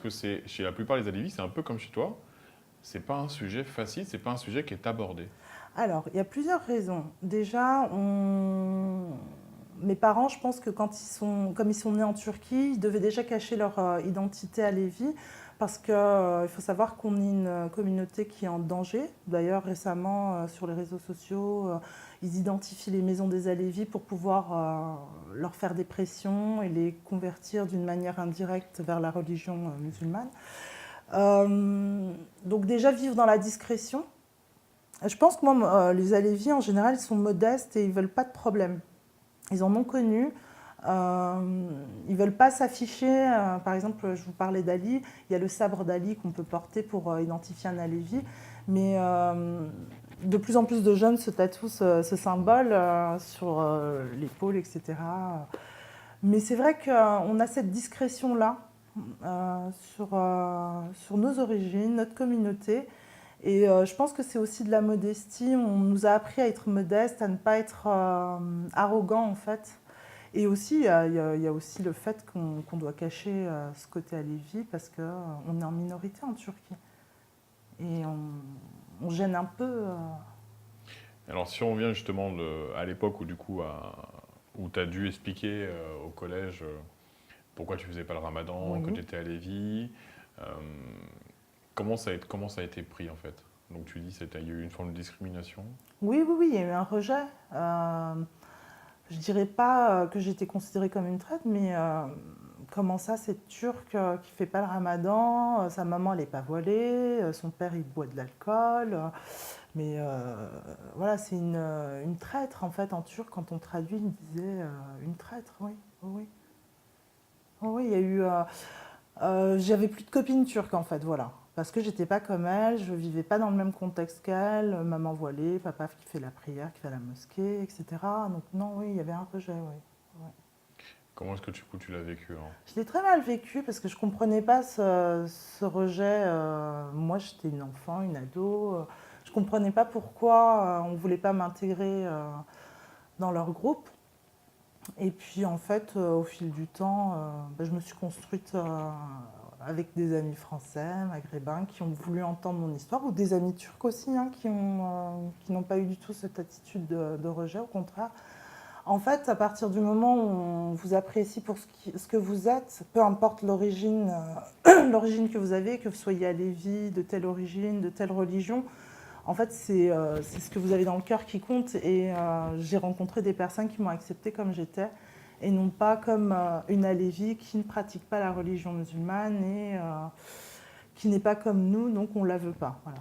que c'est chez la plupart des Alevis, c'est un peu comme chez toi. C'est pas un sujet facile, c'est pas un sujet qui est abordé. Alors, il y a plusieurs raisons. Déjà, mes parents, je pense que comme ils sont nés en Turquie, ils devaient déjà cacher leur identité à Lévis parce qu'il faut savoir qu'on est une communauté qui est en danger. D'ailleurs, récemment, sur les réseaux sociaux, ils identifient les maisons des Alévis pour pouvoir leur faire des pressions et les convertir d'une manière indirecte vers la religion musulmane. Donc déjà, vivre dans la discrétion. Je pense que moi, les Alévis, en général, ils sont modestes et ils ne veulent pas de problème. Ils en ont connu. Ils ne veulent pas s'afficher. Par exemple, je vous parlais d'Ali. Il y a le sabre d'Ali qu'on peut porter pour identifier un Alévi. Mais de plus en plus de jeunes se tatouent ce symbole sur l'épaule, etc. Mais c'est vrai qu'on a cette discrétion-là sur nos origines, notre communauté. Et je pense que c'est aussi de la modestie. On nous a appris à être modeste, à ne pas être arrogant en fait. Et aussi, il y a aussi le fait qu'on doit cacher ce côté à Lévis parce qu'on est en minorité en Turquie. Et on gêne un peu. Alors si on revient justement à l'époque où du coup où tu as dû expliquer au collège pourquoi tu faisais pas le ramadan, que Oui. tu étais à Lévis, euh, comment ça a été pris en fait? Donc tu dis qu'il y a eu une forme de discrimination. Oui, oui, oui, il y a eu un rejet. Je dirais pas que j'étais considérée comme une traite, mais comment ça, cette Turque qui fait pas le ramadan, sa maman elle est pas voilée, son père il boit de l'alcool, mais voilà, c'est une traître en fait en turc. Quand on traduit, il disait une traître, oui, oui, oui. Oui, oui, il y a eu. J'avais plus de copines turques en fait, voilà. Parce que j'étais pas comme elle, je vivais pas dans le même contexte qu'elle, maman voilée, papa qui fait la prière, qui fait la mosquée, etc. Donc non, oui, il y avait un rejet, oui. Ouais. Comment est-ce que tu l'as vécu alors? Je l'ai très mal vécu parce que je comprenais pas ce rejet. Moi, j'étais une enfant, une ado. Je comprenais pas pourquoi on voulait pas m'intégrer dans leur groupe. Et puis en fait, au fil du temps, je me suis construite avec des amis français, maghrébins, qui ont voulu entendre mon histoire, ou des amis turcs aussi, hein, qui n'ont pas eu du tout cette attitude de rejet, au contraire. En fait, à partir du moment où on vous apprécie pour ce que vous êtes, peu importe l'origine, l'origine que vous avez, que vous soyez à Lévis, de telle origine, de telle religion, en fait, c'est ce que vous avez dans le cœur qui compte. Et j'ai rencontré des personnes qui m'ont acceptée comme j'étais et non pas comme une Alévi qui ne pratique pas la religion musulmane et qui n'est pas comme nous, donc on ne la veut pas. Voilà.